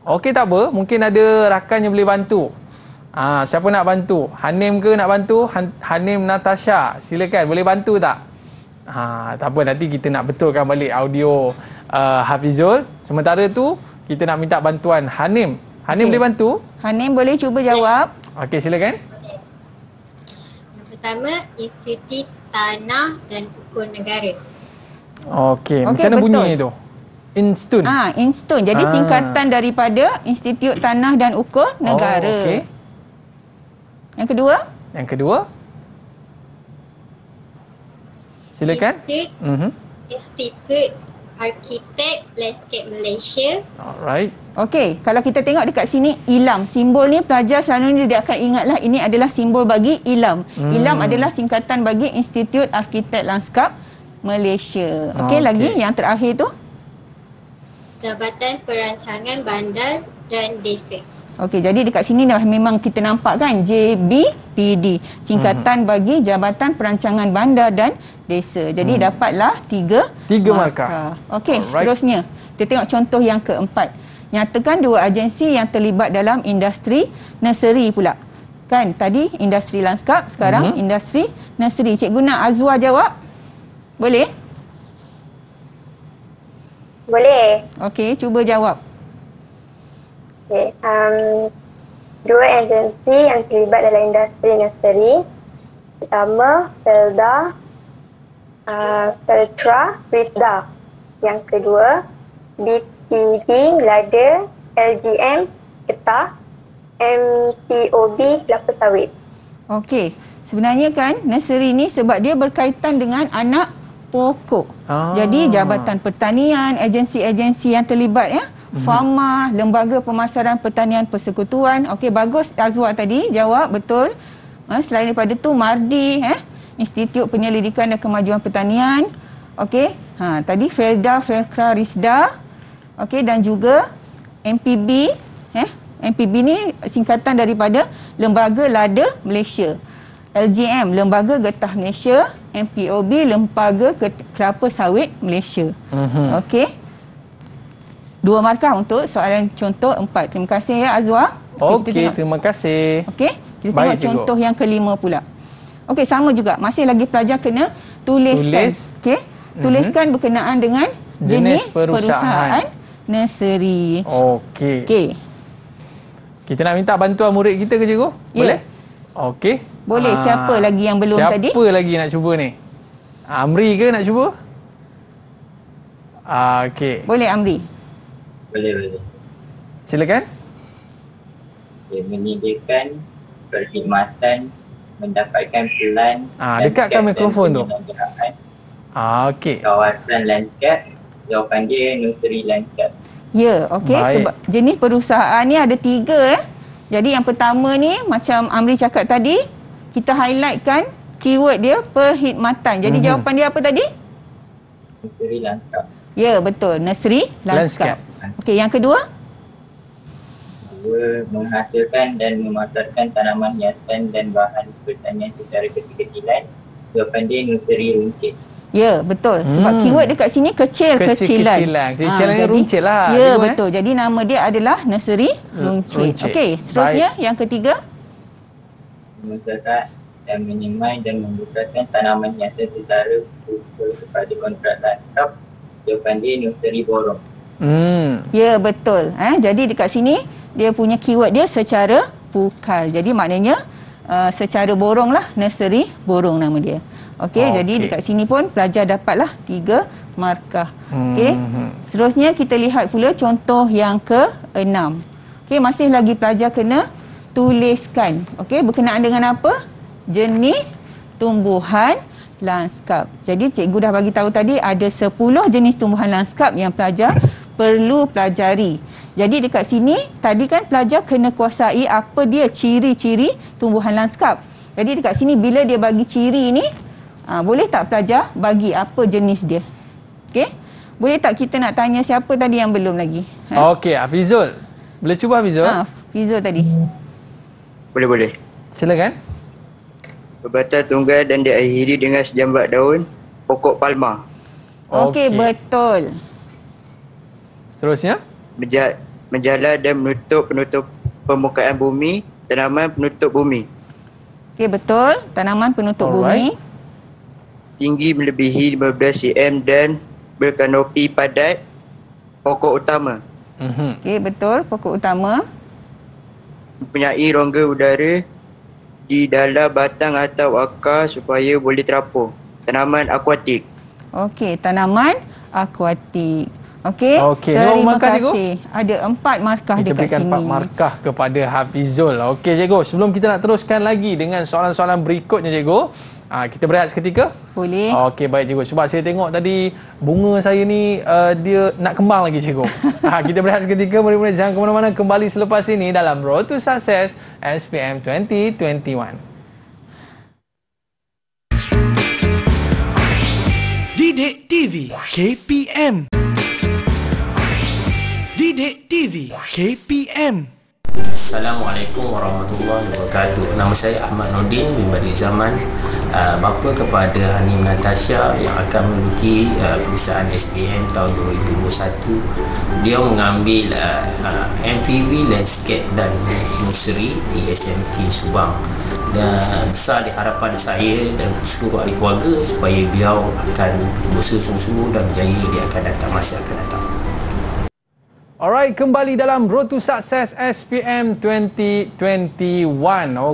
Okey, tak apa. Mungkin ada rakan yang boleh bantu. Siapa nak bantu? Hanim ke nak bantu? Hanim Natasha. Silakan, boleh bantu tak? Tak apa, nanti kita nak betulkan balik audio Hafizul. Sementara tu, kita nak minta bantuan Hanim. Hanim boleh bantu? Hanim boleh cuba jawab. Okey, silakan. pertama, Institut Tanah dan Ukur Negara. Okey, macam mana bunyi tu? Instun. Instun. Jadi singkatan daripada Institut Tanah dan Ukur Negara. Okey. Yang kedua? Yang kedua? Silakan. Institut Arkitek Landscape Malaysia. Alright. Okey, kalau kita tengok dekat sini ILAM, simbol ni pelajar selalunya dia akan ingatlah ini adalah simbol bagi ILAM. ILAM adalah singkatan bagi Institut Arkitek Lanskap Malaysia. Okey, lagi yang terakhir tu Jabatan Perancangan Bandar dan Desa. Okey, jadi dekat sini dah memang kita nampak kan JBPD, singkatan bagi Jabatan Perancangan Bandar dan Desa. Jadi dapatlah tiga markah. Okey, seterusnya kita tengok contoh yang keempat. Nyatakan dua agensi yang terlibat dalam industri nursery pula. Kan tadi industri lanskap, sekarang industri nursery. Cikgu nak Azwa jawab? Boleh? Boleh. Okey, cuba jawab. Okay. Dua agensi yang terlibat dalam industri nursery. Pertama, Felda, Feltra, Risda. Yang kedua, BTB, Lada, LGM, Getah, MTOB, Kelapa Sawit. Okey, sebenarnya kan nursery ni sebab dia berkaitan dengan anak pokok. Jadi Jabatan Pertanian, agensi-agensi yang terlibat ya. Fama, Lembaga Pemasaran Pertanian Persekutuan. Okey, bagus Azwa tadi jawab betul. Selain daripada tu Mardi, Institut Penyelidikan dan Kemajuan Pertanian. Okey, tadi Felda, Felkra, Risda. Okey, dan juga MPB, MPB ni singkatan daripada Lembaga Lada Malaysia. LGM, Lembaga Getah Malaysia. MPOB, Lembaga Kelapa Sawit Malaysia. Okey. 2 markah untuk soalan contoh 4. Terima kasih ya Azwa. Okey, terima kasih. Okey, kita tengok contoh yang kelima pula. Okey, sama juga. Masih lagi pelajar kena tuliskan. Okey, tuliskan berkenaan dengan jenis perusahaan nursery. Okey. Okey. Kita nak minta bantuan murid kita ke cikgu? Boleh? Okey. Boleh. Siapa lagi yang belum tadi? Siapa lagi nak cuba ni? Amri ke nak cuba? Okey. Boleh Amri. Boleh. Silakan. Menyediakan perkhidmatan, mendapatkan pelan. Dekatkan mikrofon tu. Okey. Kawasan lanskap, jawapan dia nursery lanskap. Ya, okey. Sebab jenis perusahaan ni ada 3 Jadi yang pertama ni macam Amri cakap tadi, kita highlightkan keyword dia perkhidmatan. Jadi jawapan dia apa tadi? Nursery lanskap. Ya, betul. Nursery lanskap. Okey, yang kedua? Kedua, menghasilkan dan memasarkan tanaman hiasan dan bahan pertanian secara kecil-kecilan. Jawapan dia nursery runcit. Ya, betul. Sebab keyword dekat sini kecil-kecilan. Kecil-kecilan ni runcit lah. Ya, betul. Jadi nama dia adalah nursery runcit. Okey, seterusnya yang ketiga? Memasarkan dan menyemai dan membesarkan tanaman hiasan secara khusus kepada kontrak lanskap. Jawapan dia nursery borong. Ya, betul. Jadi dekat sini dia punya keyword dia secara pukal. Jadi maknanya secara borong lah, nursery borong nama dia. Okey, jadi dekat sini pun pelajar dapatlah 3 markah. Okey. Seterusnya kita lihat pula contoh yang ke-6. Okey, masih lagi pelajar kena tuliskan. Okey, berkenaan dengan apa? Jenis tumbuhan lanskap. Jadi cikgu dah bagi tahu tadi ada 10 jenis tumbuhan lanskap yang pelajar perlu pelajari. Jadi dekat sini tadi kan pelajar kena kuasai apa dia ciri-ciri tumbuhan lanskap. Jadi dekat sini bila dia bagi ciri ni, boleh tak pelajar bagi apa jenis dia? Okey? Boleh tak kita nak tanya siapa tadi yang belum lagi? Okey, Hafizul. Boleh cuba Hafizul? Hafizul tadi. Boleh. Silakan. Berbatang tunggal dan diakhiri dengan sejambat daun pokok palma. Okey, betul. Seterusnya? Menjala dan menutup permukaan bumi, tanaman penutup bumi. Okey, betul. Tanaman penutup bumi. Tinggi melebihi 15 cm dan berkanopi padat, pokok utama. Okey, betul. Pokok utama. Mempunyai rongga udara di dalam batang atau akar supaya boleh terapung. Tanaman akuatik. Okey, tanaman akuatik. Okey, terima kasih. Ada 4 markah kita dekat sini. Kita berikan 4 markah kepada Hafizul. Okey cikgu, sebelum kita nak teruskan lagi dengan soalan-soalan berikutnya cikgu, kita berehat seketika? Boleh. Okey, baik cikgu. Sebab saya tengok tadi bunga saya ni dia nak kembang lagi cikgu. Kita berehat seketika, murid-murid jangan ke mana-mana, kembali selepas ini dalam Road to Success SPM 2021. Didik TV KPM. Didik TV KPM. Assalamualaikum warahmatullahi wabarakatuh. Nama saya Ahmad Nordin bin Balik Zaman, bapa kepada Hanim Natasha yang akan menduduki perusahaan SPM tahun 2021. Dia mengambil MPV Landscape dan Nursery di SMK Subang. Dan besar di harapan saya dan seluruh ahli keluarga supaya beliau akan bersungguh-sungguh dan berjaya di akan datang, masa akan datang. Alright, kembali dalam Road to Success SPM 2021.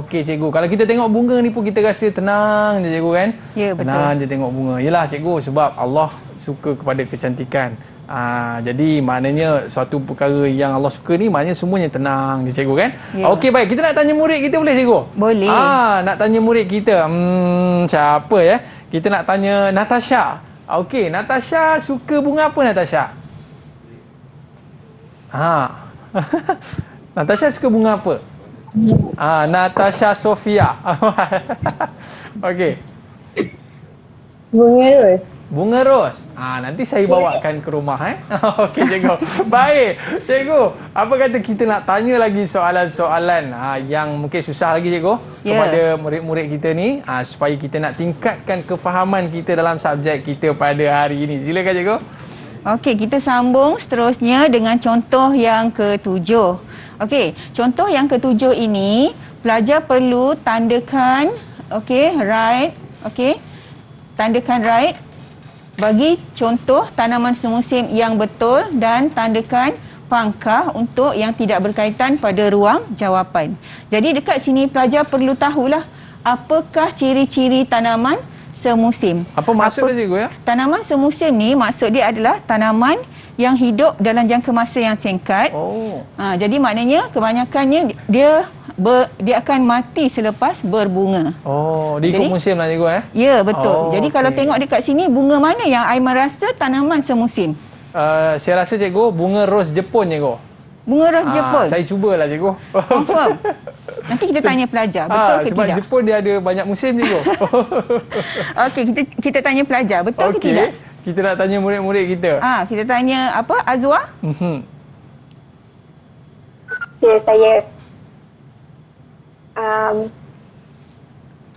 Okey cikgu, kalau kita tengok bunga ni pun kita rasa tenang je cikgu kan? Ya, betul. Tenang je tengok bunga. Yelah cikgu, sebab Allah suka kepada kecantikan. Jadi maknanya suatu perkara yang Allah suka ni maknanya semuanya tenang je cikgu kan? Ya. Okey baik, kita nak tanya murid kita boleh cikgu? Boleh. Nak tanya murid kita. Siapa ya? Kita nak tanya Natasha. Okey, Natasha suka bunga apa Natasha? Natasha suka bunga apa? Natasha Sofia. Okey. Bunga ros. Bunga ros. Nanti saya bawakan ke rumah Okey cikgu. Baik. Cikgu, apa kata kita nak tanya lagi soalan-soalan yang mungkin susah lagi cikgu kepada murid-murid kita ni supaya kita nak tingkatkan kefahaman kita dalam subjek kita pada hari ini. Silakan cikgu. Okey, kita sambung seterusnya dengan contoh yang ke-7. Okey, contoh yang ke-7 ini pelajar perlu tandakan right, tandakan right bagi contoh tanaman semusim yang betul dan tandakan pangkah untuk yang tidak berkaitan pada ruang jawapan. Jadi dekat sini pelajar perlu tahulah apakah ciri-ciri tanaman semusim. Apa maksud dia cikgu ya? Tanaman semusim ni maksud dia adalah tanaman yang hidup dalam jangka masa yang singkat. Jadi maknanya kebanyakannya dia akan mati selepas berbunga. Dia ikut musim lah cikgu Ya, betul. Jadi kalau tengok dekat sini, bunga mana yang Aiman rasa tanaman semusim? Saya rasa cikgu bunga ros Jepun cikgu. Bunga ros Jepun? Saya cubalah cikgu. Confirm? Nanti kita tanya pelajar, betul ke sebab tidak? Jepun dia ada banyak musim cikgu. Okey, kita tanya pelajar, betul ke tidak? Kita nak tanya murid-murid kita. Kita tanya apa, Azwa? Ya, saya.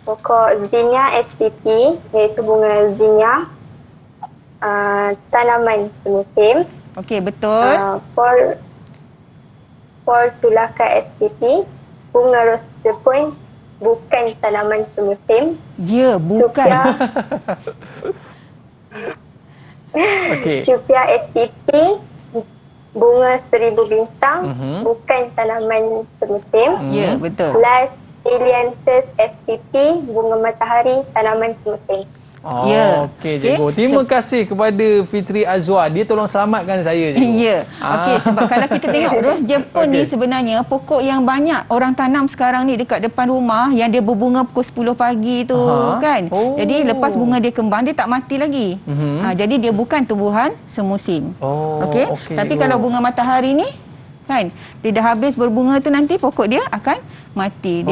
Pokok Zinnia SPP, iaitu bunga zinnia. Tanaman semusim. Okey, betul. Portulaca SPP, bunga ros Jepun, bukan tanaman semusim. Ya, bukan. Cupia SPP, bunga seribu bintang, bukan tanaman semusim. Ya, betul. Las Ilianthus SPP, bunga matahari, tanaman semusim. Okey cikgu. Terima kasih kepada Fitri Azwa. Dia tolong selamatkan saya cikgu. Ya. Okey, sebab kalau kita tengok ros Jepun ni sebenarnya pokok yang banyak orang tanam sekarang ni dekat depan rumah yang dia berbunga pukul 10 pagi tu kan. Jadi lepas bunga dia kembang dia tak mati lagi. Jadi dia bukan tumbuhan semusim. Okey. Tapi kalau bunga matahari ni kan dia dah habis berbunga tu nanti pokok dia akan mati.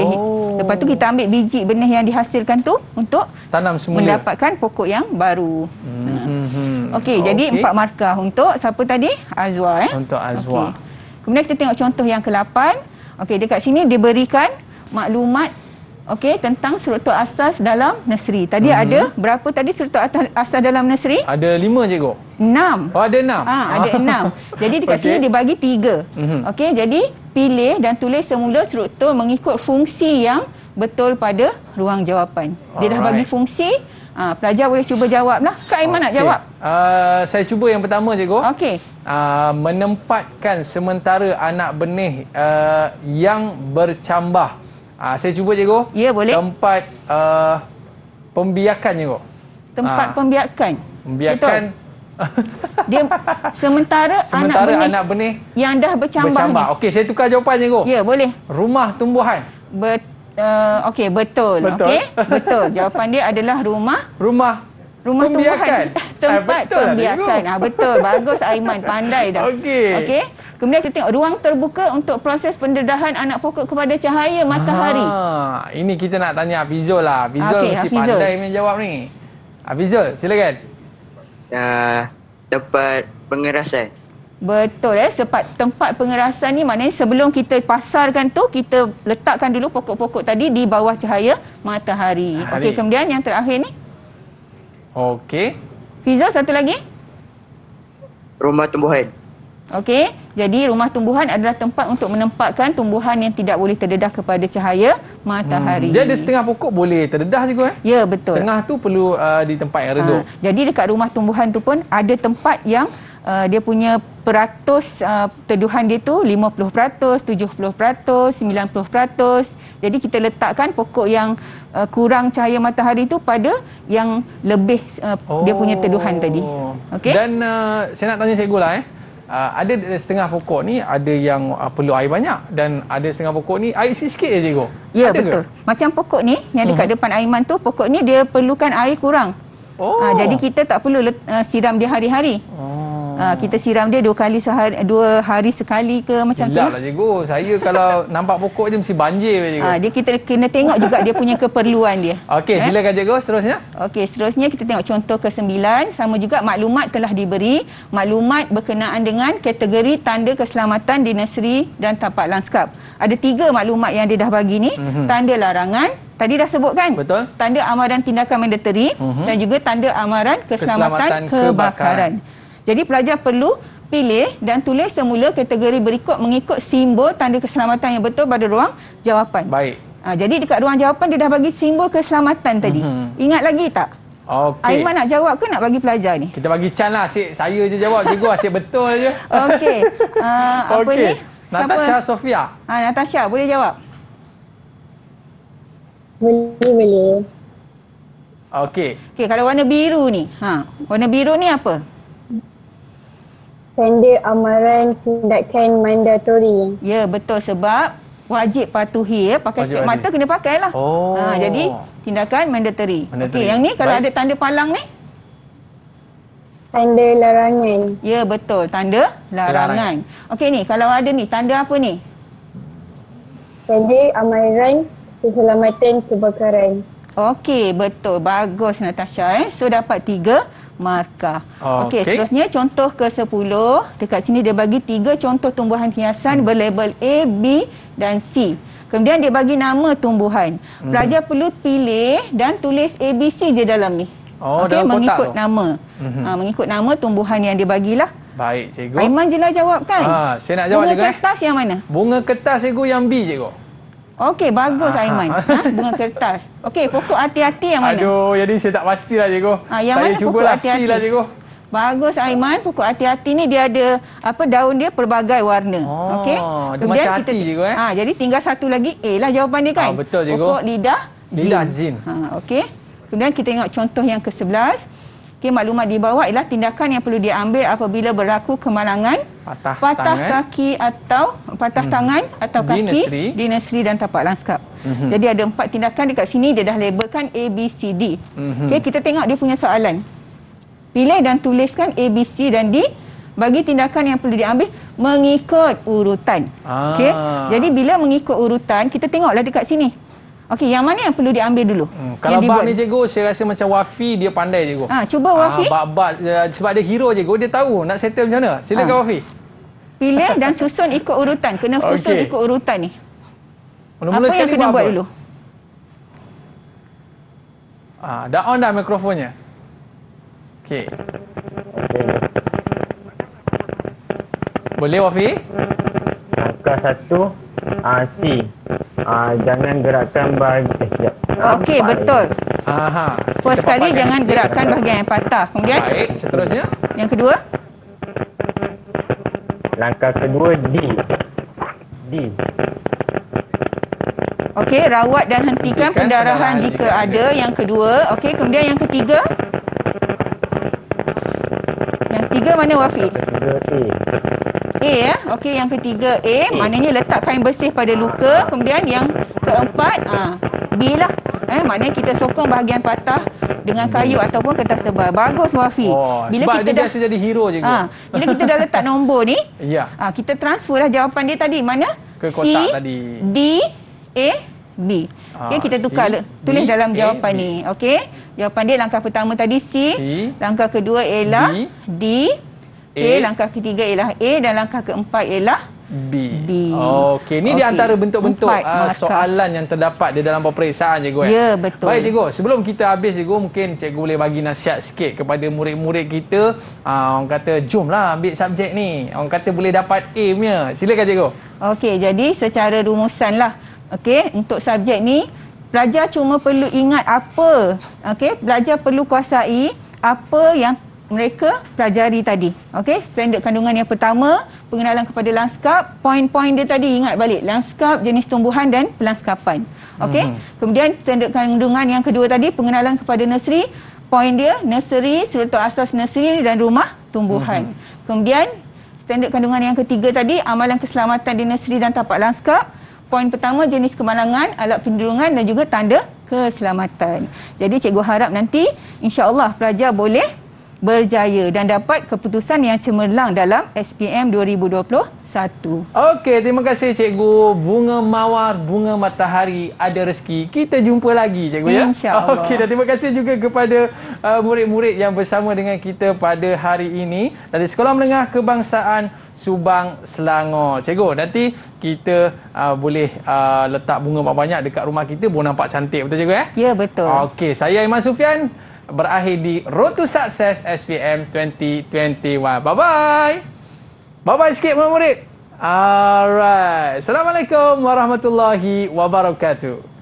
Lepas tu kita ambil biji benih yang dihasilkan tu untuk tanam semula, mendapatkan pokok yang baru. Okey, jadi 4 markah untuk siapa tadi? Azwa Untuk Azwa. Kemudian kita tengok contoh yang ke-8. Okey, dekat sini diberikan maklumat tentang struktur asas dalam nursery. Tadi ada berapa tadi struktur asas dalam nursery? Ada 5 cikgu. 6. Ada 6. Ada 6. Jadi dekat sini dibagi 3. Okey, jadi pilih dan tulis semula struktur mengikut fungsi yang betul pada ruang jawapan. Dia dah bagi fungsi. Pelajar boleh cuba jawablah. Kak Aiman nak jawab? Saya cuba yang pertama cikgu. Okey. Menempatkan sementara anak benih yang bercambah Saya cuba cikgu. Ya, boleh. Tempat pembiakan cikgu. Tempat pembiakan. Pembiakan. Dia sementara anak benih yang dah bercambah ni. Okey, saya tukar jawapan cikgu. Ya, boleh. Rumah tumbuhan. Okey, betul. Okey, betul. Jawapan dia adalah rumah pembiakan. Tempat pembiakan. Betul. Bagus Aiman, pandai dah. Okey. Kemudian kita tengok ruang terbuka untuk proses pendedahan anak pokok kepada cahaya matahari. Ini kita nak tanya Hafizul lah. Hafizul mesti Hafizul pandai menjawab ni. Hafizul, silakan. Tempat pengerasan. Betul tempat pengerasan ni maknanya sebelum kita pasarkan tu, kita letakkan dulu pokok-pokok tadi di bawah cahaya matahari. Okey, kemudian yang terakhir ni. Okey. Fizal, satu lagi. Rumah tumbuhan. Okey, jadi rumah tumbuhan adalah tempat untuk menempatkan tumbuhan yang tidak boleh terdedah kepada cahaya matahari. Dia ada setengah pokok boleh terdedah juga Ya, betul. Setengah tu perlu di tempat yang redup. Jadi dekat rumah tumbuhan tu pun ada tempat yang dia punya peratus teduhan dia tu 50%, 70%, 90%. Jadi kita letakkan pokok yang kurang cahaya matahari tu pada yang lebih dia punya teduhan tadi. Okey. Dan saya nak tanya cikgu lah ada setengah pokok ni ada yang perlu air banyak dan ada setengah pokok ni air sikit je cikgu. Ya, ada betul. Ke? Macam pokok ni yang dekat depan Aiman tu, pokok ni dia perlukan air kurang. Jadi kita tak perlu siram dia hari-hari. Kita siram dia 2 hari sekali ke macam tu. Silap lah cikgu. Saya kalau nampak pokok je mesti banjir cikgu. Dia kita kena tengok juga dia punya keperluan dia. Okey, silakan cikgu seterusnya. Okey, seterusnya kita tengok contoh ke-9. Sama juga maklumat telah diberi. Maklumat berkenaan dengan kategori tanda keselamatan di nursery dan tapak lanskap. Ada 3 maklumat yang dia dah bagi ni. Tanda larangan, tadi dah sebut kan? Betul. Tanda amaran tindakan mandatory dan juga tanda amaran keselamatan kebakaran. Jadi pelajar perlu pilih dan tulis semula kategori berikut mengikut simbol tanda keselamatan yang betul pada ruang jawapan. Baik. Jadi dekat ruang jawapan dia dah bagi simbol keselamatan tadi. Ingat lagi tak? Okey. Aiman nak jawab ke nak bagi pelajar ni? Kita bagi chance lah. Asyik saya je jawab cikgu. Asyik betul je. Okey. Apa ni? Natasha Sofia. Natasha boleh jawab? Boleh. Okey. Okey, kalau warna biru ni. Warna biru ni apa? Tanda amaran tindakan mandatori. Ya, betul, sebab wajib patuhi pakai spek mata kena pakailah. Jadi tindakan mandatory. Okey, yang ni kalau ada tanda palang ni? Tanda larangan. Ya, betul, tanda larangan. Okey ni, kalau ada ni tanda apa ni? Tanda amaran keselamatan kebakaran. Okey, betul. Bagus Natasha. So dapat 3 markah. Okey, seterusnya contoh ke-10. Dekat sini dia bagi 3 contoh tumbuhan hiasan berlabel A, B dan C. Kemudian dia bagi nama tumbuhan. Pelajar perlu pilih dan tulis ABC je dalam ni. Okey, mengikut nama. Mengikut nama tumbuhan yang dia bagilah. Baik, cikgu. Aiman je lah jawab kan? Saya nak jawab bunga juga. Bunga kertas yang mana? Bunga kertas cikgu yang B cikgu. Okey, bagus Aiman. Bunga kertas. Okey, pokok hati-hati yang mana? Aduh, jadi saya tak pastilah cikgu. Yang saya mana cubalah pokok hati-hati? C lah cikgu. Bagus Aiman, pokok hati-hati ni dia ada daun dia pelbagai warna. Okey. Kemudian macam hati cikgu jadi tinggal satu lagi A lah jawapan dia kan? Betul cikgu. Pokok lidah jin. Okey. Kemudian kita tengok contoh yang ke-11. Okey, maklumat di bawah ialah tindakan yang perlu diambil apabila berlaku kemalangan, patah kaki atau patah tangan atau kaki di nursery dan tapak lanskap. Jadi ada 4 tindakan dekat sini dia dah labelkan A, B, C, D. Okey, kita tengok dia punya soalan. Pilih dan tuliskan A, B, C dan D bagi tindakan yang perlu diambil mengikut urutan. Okey. Jadi bila mengikut urutan, kita tengoklah dekat sini. Okey, yang mana yang perlu diambil dulu? Kalau bab ni cikgu, saya rasa macam Wafi dia pandai cikgu. Cuba Wafi. Bab sebab dia hero cikgu, dia tahu nak settle macam mana. Silakan Wafi. Pilih dan susun ikut urutan. Kena susun ikut urutan ni. Mula-mula apa yang kena buat dulu? Dah on dah mikrofonnya. Okey. Boleh Wafi? Langkah 1 C. Jangan gerakkan bahagian. Okey, betul. First kali jangan gerakkan bahagian yang patah. Kemudian? Baik, seterusnya. Yang kedua? Langkah kedua D. Okey, rawat dan hentikan pendarahan jika ada. Yang kedua, okey, kemudian yang ketiga. Yang ketiga mana Wafi? A ya. Okey, yang ketiga A, maknanya letak kain bersih pada luka. Kemudian yang keempat B lah. Maknanya kita sokong bahagian patah dengan kayu ataupun kertas tebal. Bagus Wafi. Bila kita dah biasa jadi hero je. Bila kita dah letak nombor ni, kita transferlah jawapan dia tadi mana? Ke kotak C, tadi. D, A, B. Okey, kita tukar tulis dalam jawapan ni. Okey. Jawapan dia langkah pertama tadi C, langkah kedua ialah D, langkah ketiga ialah A dan langkah keempat ialah B. Okey, ni di antara bentuk-bentuk soalan yang terdapat di dalam peperiksaan cikgu. Ya, betul. Baik cikgu, sebelum kita habis cikgu, mungkin cikgu boleh bagi nasihat sikit kepada murid-murid kita. Orang kata jomlah ambil subjek ni. Orang kata boleh dapat A punya. Silakan cikgu. Okey, jadi secara rumusanlah. Okey, untuk subjek ni pelajar cuma perlu ingat apa. Okey, pelajar perlu kuasai apa yang mereka pelajari tadi. Okey, standard kandungan yang pertama, pengenalan kepada lanskap. Poin-poin dia tadi ingat balik. Lanskap, jenis tumbuhan dan pelanskapan. Okey. Kemudian standard kandungan yang kedua tadi, pengenalan kepada nursery. Poin dia nursery, struktur asas nursery dan rumah tumbuhan. Kemudian standard kandungan yang ketiga tadi, amalan keselamatan di nursery dan tapak lanskap. Poin pertama, jenis kemalangan, alat penderungan dan juga tanda keselamatan. Jadi cikgu harap nanti insya-Allah pelajar boleh berjaya dan dapat keputusan yang cemerlang dalam SPM 2021. Okey, terima kasih cikgu. Bunga mawar, bunga matahari, ada rezeki. Kita jumpa lagi cikgu ya. InsyaAllah. Okey, dan terima kasih juga kepada murid-murid yang bersama dengan kita pada hari ini dari Sekolah Menengah Kebangsaan Subang, Selangor. Cikgu, nanti kita boleh letak bunga banyak dekat rumah kita, pun nampak cantik, betul cikgu ya? Ya, betul. Okey, saya Iman Sufian berakhir di Road to Success SPM 2021. Bye-bye. Bye-bye sikit murid. Alright. Assalamualaikum warahmatullahi wabarakatuh.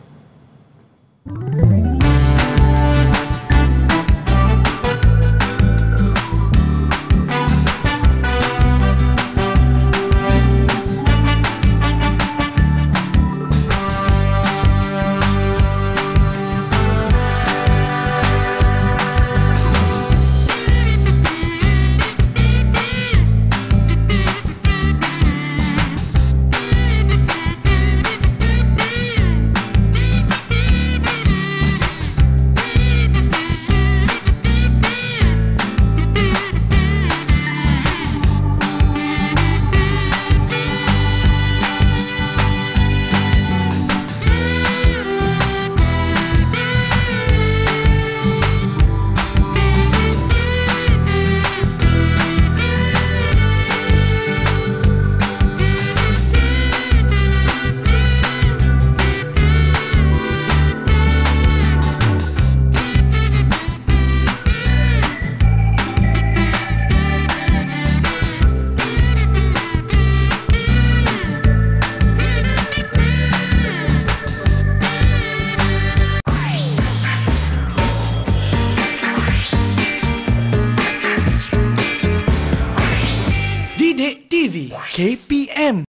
Didik TV KPM